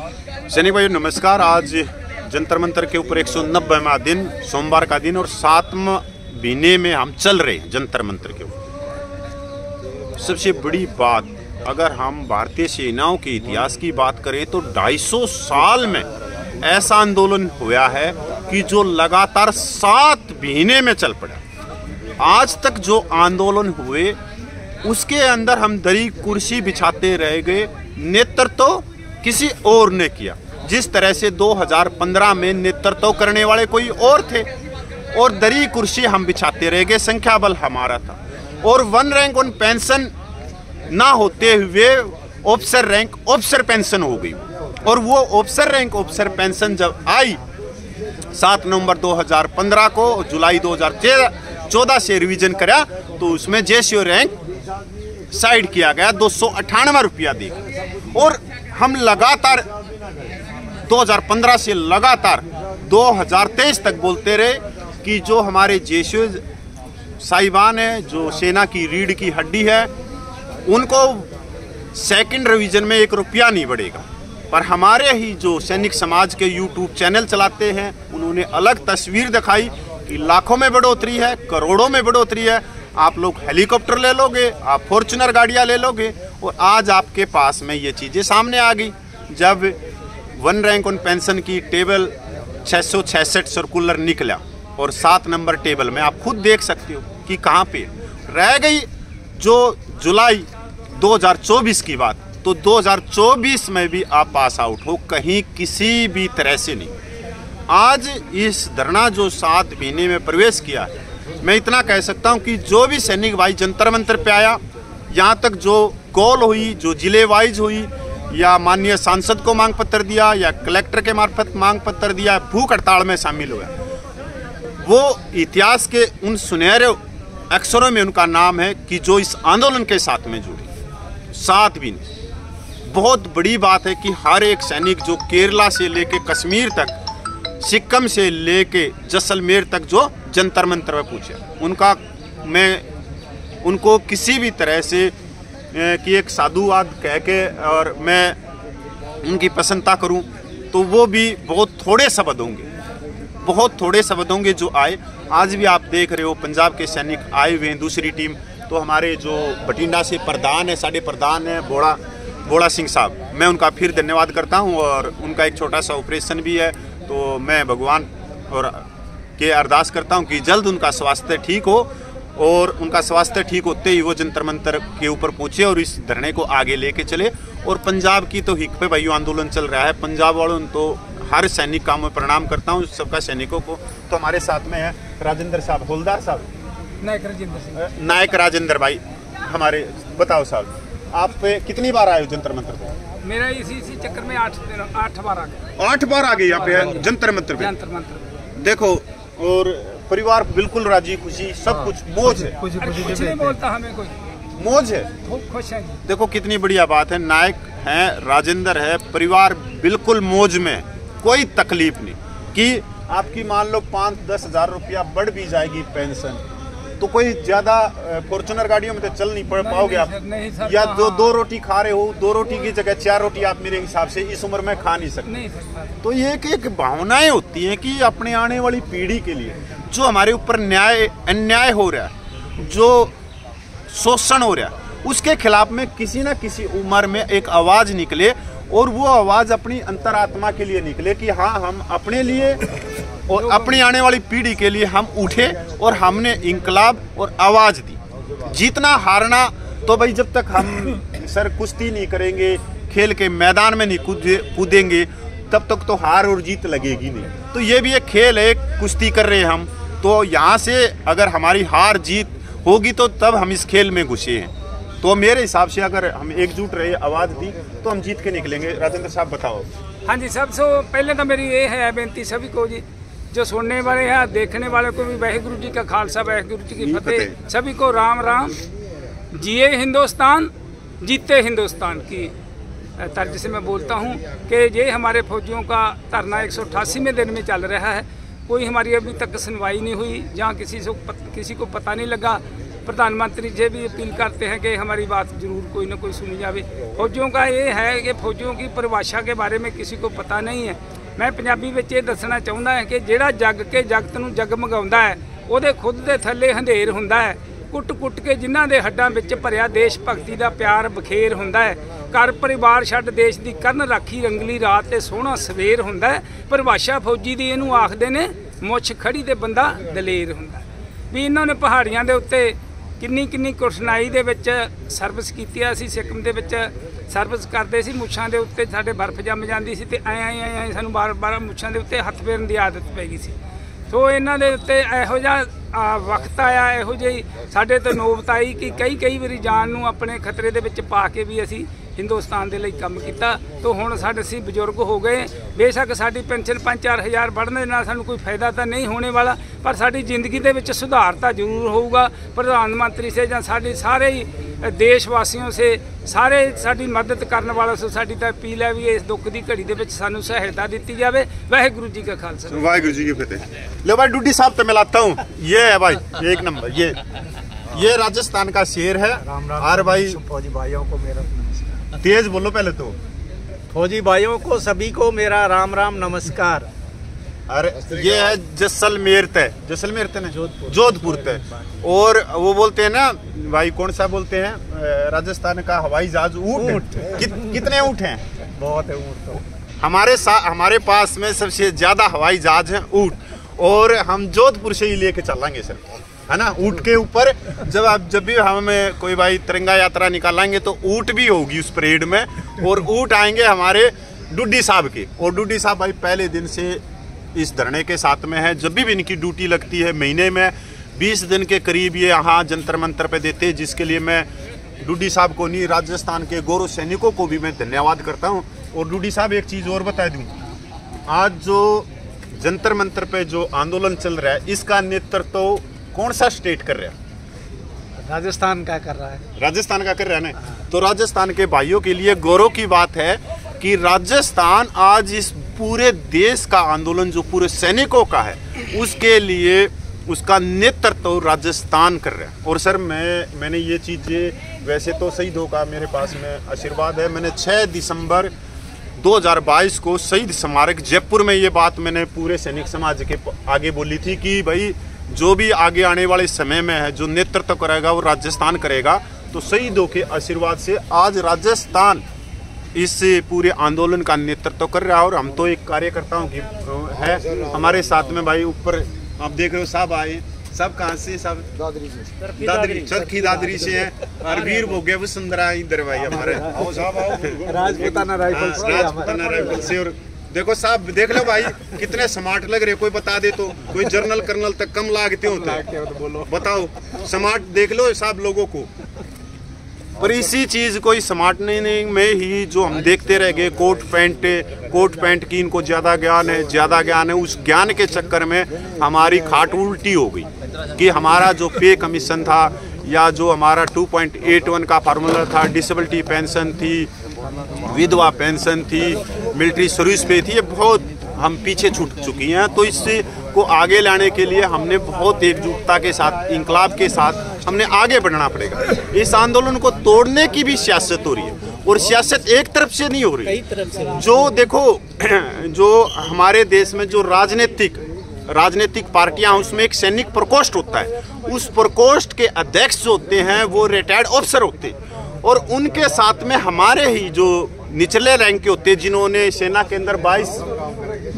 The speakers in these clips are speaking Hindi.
सैनिक भाई नमस्कार। आज जंतर मंतर के ऊपर 190वां दिन, सोमवार का दिन और 7वां महीने में हम चल रहे हैं जंतर मंतर के ऊपर। सबसे बड़ी बात, अगर हम भारतीय सेनाओं के इतिहास की बात करें तो 250 साल में ऐसा आंदोलन हुआ है कि जो लगातार 7 महीने में चल पड़ा। आज तक जो आंदोलन हुए उसके अंदर हम दरी कुर्सी बिछाते रह गए, नेतृत्व तो किसी और ने किया। जिस तरह से 2015 में नेतृत्व करने वाले कोई और थे और दरी कुर्सी हम बिछाते रह गए, संख्या बल हमारा था। और 1 रैंक 1 पेंशन ना होते हुए ऑफिसर रैंक ऑफिसर पेंशन हो गई। और वो ऑफिसर रैंक ऑफिसर पेंशन जब आई 7 नवंबर 2015 को, जुलाई 2014 से रिवीजन करा तो उसमें जेसीओ रैंक साइड किया गया, 298 रुपया देगा। और हम लगातार 2015 से लगातार 2023 तक बोलते रहे कि जो हमारे जेसीओ साहिबान है, जो सेना की रीढ़ की हड्डी है, उनको सेकंड रिवीजन में 1 रुपया नहीं बढ़ेगा। पर हमारे ही जो सैनिक समाज के यूट्यूब चैनल चलाते हैं उन्होंने अलग तस्वीर दिखाई कि लाखों में बढ़ोतरी है, करोड़ों में बढ़ोतरी है। आप लोग हेलीकॉप्टर ले लोगे, आप फॉर्च्यूनर गाड़ियां ले लोगे। और आज आपके पास में ये चीज़ें सामने आ गई। जब 1 रैंक 1 पेंशन की टेबल 666 सर्कुलर निकला और 7 नंबर टेबल में आप खुद देख सकते हो कि कहाँ पे रह गई। जो जुलाई 2024 की बात, तो 2024 में भी आप पास आउट हो, कहीं किसी भी तरह से नहीं। आज इस धरना जो 7 महीने में प्रवेश किया है, मैं इतना कह सकता हूं कि जो भी सैनिक भाई जंतर मंतर पे आया, यहाँ तक जो कॉल हुई, जो जिले वाइज हुई, या माननीय सांसद को मांग पत्र दिया या कलेक्टर के मार्फत मांग पत्र दिया, भूख हड़ताल में शामिल हुआ, वो इतिहास के उन सुनहरे अक्षरों में उनका नाम है कि जो इस आंदोलन के साथ में जुड़े। 7 दिन बहुत बड़ी बात है कि हर एक सैनिक जो केरला से लेके कश्मीर तक, सिक्किम से लेके जैसलमेर तक जो जंतर मंतर में पूछे, मैं उनको किसी भी तरह से कि एक साधुवाद कह के और मैं उनकी प्रशंसा करूं तो वो भी बहुत थोड़े शब्द होंगे, बहुत थोड़े शब्द होंगे जो आए। आज भी आप देख रहे हो पंजाब के सैनिक आए हुए हैं, दूसरी टीम। तो हमारे जो बठिंडा से प्रधान है, साढ़े प्रधान है बोड़ा सिंह साहब, मैं उनका फिर धन्यवाद करता हूं। और उनका एक छोटा सा ऑपरेशन भी है, तो मैं भगवान और के अरदास करता हूं कि जल्द उनका स्वास्थ्य ठीक हो। और उनका स्वास्थ्य ठीक होते ही वो जंतर मंतर के ऊपर पहुंचे और इस धरने को आगे लेके चले। और पंजाब की तो हिक पे भाइयों आंदोलन चल रहा है, पंजाब वालों तो हर सैनिक का मैं प्रणाम करता हूं, सबका सैनिकों को। तो हमारे साथ में है राजेंद्र साहब, हवलदार साहब, नायक राजेंद्र भाई हमारे। बताओ साहब, आप कितनी बार आए हो जंतर मंतर पे? मेरा इसी चक्कर में 8 बार आ गए। 8 बार आ गए यहाँ पे जंतर मंतर पे। देखो, और परिवार बिल्कुल राजी खुशी, सब कुछ मौज है, कुछ नहीं बोलता हमें कोई, मौज है, खुश है। देखो कितनी बढ़िया बात है। नायक है, राजेंद्र है, परिवार बिल्कुल मौज में, कोई तकलीफ नहीं कि आपकी मान लो 5-10 हज़ार रुपया बढ़ भी जाएगी पेंशन, तो कोई ज्यादा फॉर्च्यूनर गाड़ियों में तो चल नहीं पड़ पाओगे आप। या जो 2 रोटी खा रहे हो, 2 रोटी की जगह 4 रोटी आप मेरे हिसाब से इस उम्र में खा नहीं सकते। तो ये एक भावनाएं होती हैं कि अपने आने वाली पीढ़ी के लिए जो हमारे ऊपर अन्याय हो रहा है, जो शोषण हो रहा है, उसके खिलाफ में किसी न किसी उम्र में एक आवाज निकले। और वो आवाज अपनी अंतरात्मा के लिए निकले कि हाँ, हम अपने लिए और अपनी आने वाली पीढ़ी के लिए हम उठे और हमने इंकलाब और आवाज दी। जीतना हारना तो भाई जब तक हम सर कुश्ती नहीं करेंगे, खेल के मैदान में नहीं कूदेंगे, तब तक तो हार और जीत लगेगी नहीं। तो ये भी एक खेल है, कुश्ती कर रहे हैं हम। तो यहाँ से अगर हमारी हार जीत होगी तो तब हम इस खेल में घुसे हैं। तो मेरे हिसाब से अगर हम एकजुट रहे, आवाज़ दी, तो हम जीत के निकलेंगे। राजेंद्र साहब बताओ। हाँ जी, सबसे पहले तो मेरी ये है बेनती सभी को जी, जो सुनने वाले हैं, देखने वाले को भी वाहिगुरु जी का खालसा, वाहिगुरु जी की फतेह। सभी को राम राम। जिए हिंदुस्तान, जीते हिंदुस्तान की तर्ज से मैं बोलता हूँ कि ये हमारे फौजियों का धरना 188वें दिन में चल रहा है। कोई हमारी अभी तक सुनवाई नहीं हुई, जहाँ किसी को पता नहीं लगा प्रधानमंत्री से भी अपील करते हैं कि हमारी बात जरूर कोई ना कोई सुनी जाए। फौजियों का ये है कि फौजियों की परिभाषा के बारे में किसी को पता नहीं है। मैं पंजाबी में ये दसना चाहता है कि ਜਿਹੜਾ जग के जगत ਨੂੰ जगमगाਉਂਦਾ है ਉਹਦੇ खुद ਦੇ ਥੱਲੇ ਹਨੇਰ ਹੁੰਦਾ ਹੈ। ਕੁੱਟ ਕੇ ਜਿਨ੍ਹਾਂ ਦੇ ਹੱਡਾਂ ਵਿੱਚ ਭਰਿਆ ਦੇਸ਼ ਭਗਤੀ ਦਾ ਪਿਆਰ ਬਖੇਰ ਹੁੰਦਾ ਹੈ। ਘਰ ਪਰਿਵਾਰ ਛੱਡ ਦੇਸ਼ ਦੀ ਕਰਨ ਰਾਖੀ ਰੰਗਲੀ ਰਾਤ ਤੇ ਸੋਹਣਾ ਸਵੇਰ ਹੁੰਦਾ ਹੈ। ਪਰਿਭਾਸ਼ਾ ਫੌਜੀ ਦੀ ਇਹਨੂੰ ਆਖਦੇ ਨੇ ਮੁੱਛ ਖੜੀ ਤੇ ਬੰਦਾ ਦਲੇਰ ਹੁੰਦਾ। ਵੀ ਇਹਨਾਂ ਨੇ ਪਹਾੜੀਆਂ ਦੇ ਉੱਤੇ ਕਿੰਨੀ ਕਠਿਨਾਈ ਦੇ ਵਿੱਚ ਸਰਵਿਸ ਕੀਤੀ ਆ। ਅਸੀਂ ਸਿੱਕਮ ਦੇ ਵਿੱਚ ਸਰਵਿਸ ਕਰਦੇ ਸੀ, ਮੁੱਛਾਂ ਦੇ ਉੱਤੇ ਸਾਡੇ ਬਰਫ਼ ਜੰਮ ਜਾਂਦੀ ਸੀ ਤੇ ਐਂ ਸਾਨੂੰ ਬਾਰ ਮੁੱਛਾਂ ਦੇ ਉੱਤੇ ਹੱਥ ਫੇਰਨ ਦੀ ਆਦਤ ਪੈ ਗਈ ਸੀ। ਸੋ ਇਹਨਾਂ ਦੇ ਉੱਤੇ ਇਹੋ ਜਿਹਾ ਵਕਤ ਆਇਆ, ਇਹੋ ਜਿਹੀ ਸਾਡੇ ਤੋਂ ਨੌਬਤ ਆਈ ਕਿ ਕਈ ਵਾਰੀ ਜਾਨ ਨੂੰ ਆਪਣੇ ਖਤਰੇ ਦੇ ਵਿੱਚ ਪਾ ਕੇ ਵੀ ਅਸੀਂ ਹਿੰਦੁਸਤਾਨ ਦੇ ਲਈ ਕੰਮ ਕੀਤਾ। तो ਹੁਣ ਸਾਡੇ ਅਸੀਂ ਬਜ਼ੁਰਗ ਹੋ ਗਏ। ਬੇਸ਼ੱਕ ਸਾਡੀ ਪੈਨਸ਼ਨ 5-4 ਹਜ਼ਾਰ बढ़ने ਦੇ ਨਾਲ ਸਾਨੂੰ ਕੋਈ ਫਾਇਦਾ ਤਾਂ ਨਹੀਂ ਹੋਣੇ ਵਾਲਾ, ਪਰ ਸਾਡੀ ਜ਼ਿੰਦਗੀ ਦੇ ਵਿੱਚ ਸੁਧਾਰ ਤਾਂ ਜ਼ਰੂਰ ਹੋਊਗਾ। ਪ੍ਰਧਾਨ ਮੰਤਰੀ ਸੇ ਜਾਂ ਸਾਡੇ ਸਾਰੇ ਹੀ ਦੇਸ਼ ਵਾਸੀਆਂ ਸੇ ਸਾਰੇ ਸਾਡੀ ਮਦਦ ਕਰਨ ਵਾਲਾ ਸੋ ਸਾਡੀ ਤਾਂ ਅਪੀਲ ਹੈ ਵੀ ਇਸ ਦੁੱਖ ਦੀ ਘੜੀ ਦੇ ਵਿੱਚ ਸਾਨੂੰ ਸਹਾਇਤਾ ਦਿੱਤੀ ਜਾਵੇ। ਵਾਹਿਗੁਰੂ ਜੀ का खालसा वाहिगुरु जी की फतेह। लो भाई डूडी साहब तो मिलाता हूँ, ये है भाई एक नंबर, ये राजस्थान का शेर है। और भाई फौजी भाइयों को मेरा तेज बोलो पहले तो। फौजी भाइयों को सभी को मेरा राम राम नमस्कार। अरे ये है जैसलमेर तय ना, जोधपुर तय। और वो बोलते हैं ना भाई, कौन सा बोलते हैं, राजस्थान का हवाई जहाज ऊंट। कितने ऊंट हैं? बहुत है ऊंट तो। हमारे पास में सबसे ज्यादा हवाई जहाज है ऊंट। और हम जोधपुर से ही लेके चलेंगे सर, है ना। ऊंट के ऊपर जब भी हम कोई भाई तिरंगा यात्रा निकालेंगे तो ऊंट भी होगी उस परेड में। और ऊंट आएंगे हमारे डूडी साहब के। और डूडी साहब भाई पहले दिन से इस धरने के साथ में है। जब भी इनकी ड्यूटी लगती है महीने में 20 दिन के करीब ये यहाँ जंतर मंतर पे देते हैं, जिसके लिए मैं डूडी साहब को नहीं, राजस्थान के गौरव सैनिकों को भी मैं धन्यवाद करता हूँ। और डूडी साहब एक चीज़ और बता दूँ, आज जो जंतर मंतर पे जो आंदोलन चल रहा है इसका नेतृत्व कौन सा स्टेट कर रहा है? राजस्थान का कर रहा है। राजस्थान का कर रहा है ना। तो राजस्थान के भाइयों के लिए गौरव की बात है कि राजस्थान आज इस पूरे देश का आंदोलन जो पूरे सैनिकों का है उसके लिए उसका नेतृत्व राजस्थान कर रहा है। और सर मैंने ये चीज़ें वैसे तो शहीदों का मेरे पास में आशीर्वाद है। मैंने 6 दिसंबर 2022 को शहीद स्मारक जयपुर में ये बात मैंने पूरे सैनिक समाज के आगे बोली थी कि भाई जो भी आगे आने वाले समय में है जो नेतृत्व करेगा वो राजस्थान करेगा। तो शहीदों के आशीर्वाद से आज राजस्थान इस पूरे आंदोलन का नेतृत्व कर रहा है। और हम तो एक कार्यकर्ताओं की है हमारे साथ में भाई, ऊपर आप देख रहे हो साहब आए, सब कहाँ से, सब चरखी दादरी से हैं। और वीर भोगे वसुंधरा इधर भाई हमारे राजपूताना राइफल से। और देखो साहब देख लो भाई कितने स्मार्ट लग रहे, कोई बता दे तो, कोई जर्नल कर्नल तक कम लागते होते हैं, बताओ स्मार्ट देख लो साहब लोगों को। और इसी चीज़ को स्मार्ट में ही जो हम देखते रह गए, कोट पैंट की इनको ज़्यादा ज्ञान है। उस ज्ञान के चक्कर में हमारी खाट उल्टी हो गई कि हमारा जो पे कमीशन था या जो हमारा 2.81 का फार्मूला था, डिसेबिलिटी पेंशन थी, विधवा पेंशन थी, मिलिट्री सर्विस पे थी, ये बहुत हम पीछे छूट चुकी हैं। तो इससे को आगे लाने के लिए हमने बहुत एकजुटता के साथ, इंकलाब के साथ हमने आगे बढ़ना पड़ेगा। इस आंदोलन को तोड़ने की भी सियासत हो रही है। और सियासत एक तरफ से नहीं हो रही, कई तरफ से। जो देखो जो हमारे देश में जो राजनीतिक पार्टियां, उसमें एक सैनिक प्रकोष्ठ होता है। उस प्रकोष्ठ के अध्यक्ष जो होते हैं वो रिटायर्ड ऑफिसर होते हैं। और उनके साथ में हमारे ही जो निचले रैंक के होते हैं, जिन्होंने सेना के अंदर 22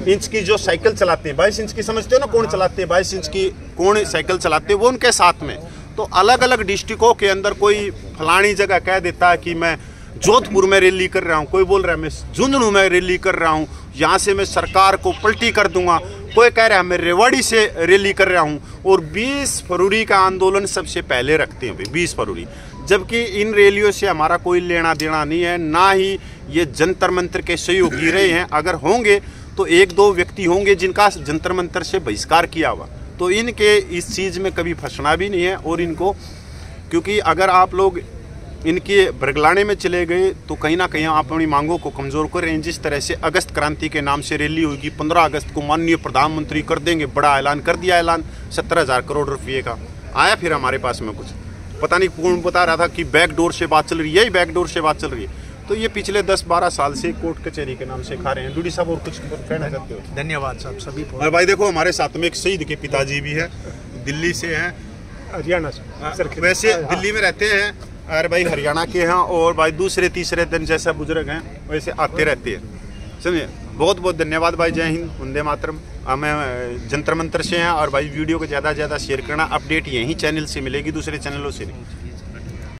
इंच की जो साइकिल चलाते हैं, 22 इंच की समझते हो ना कौन चलाते हैं, 22 इंच की कौन साइकिल चलाते हैं, वो उनके साथ में। तो अलग अलग डिस्ट्रिक्टों के अंदर कोई फलानी जगह कह देता है कि मैं जोधपुर में रैली कर रहा हूँ, कोई बोल रहा है मैं झुंझुनू में रैली कर रहा हूँ, यहाँ से मैं सरकार को पलटी कर दूंगा, कोई कह रहा है मैं रेवाड़ी से रैली कर रहा हूँ। और 20 फरवरी का आंदोलन सबसे पहले रखते हैं भाई, 20 फरवरी, जबकि इन रैलियों से हमारा कोई लेना देना नहीं है, ना ही ये जंतर मंतर के सहयोगी रहे हैं। अगर होंगे तो 1-2 व्यक्ति होंगे जिनका जंतर मंतर से बहिष्कार किया हुआ, तो इनके इस चीज़ में कभी फंसना भी नहीं है। और इनको, क्योंकि अगर आप लोग इनके बरगलाने में चले गए तो कहीं ना कहीं आप अपनी मांगों को कमज़ोर कर रहे हैं। जिस तरह से अगस्त क्रांति के नाम से रैली होगी, 15 अगस्त को माननीय प्रधानमंत्री कर देंगे, बड़ा ऐलान कर दिया, ऐलान 17,000 करोड़ रुपये का आया, फिर हमारे पास में कुछ पता नहीं कौन बता रहा था कि बैकडोर से बात चल रही है, यही बैकडोर से बात चल रही है। तो ये पिछले 10-12 साल से कोर्ट कचहरी के नाम से खा रहे हैं। डूडी साहब और कुछ कहना चाहते हो? धन्यवाद साहब सभी को। और भाई देखो हमारे साथ में एक शहीद के पिताजी भी है, दिल्ली से हैं, हरियाणा से, वैसे दिल्ली में रहते हैं और भाई हरियाणा के हैं, और भाई दूसरे तीसरे दिन जैसा बुजुर्ग हैं वैसे आते रहते हैं, समझे। बहुत बहुत धन्यवाद भाई, जय हिंद, वंदे मातरम। हमें जंतर मंतर से हैं, और भाई वीडियो को ज़्यादा से ज़्यादा शेयर करना। अपडेट यहीं चैनल से मिलेगी, दूसरे चैनलों से नहीं।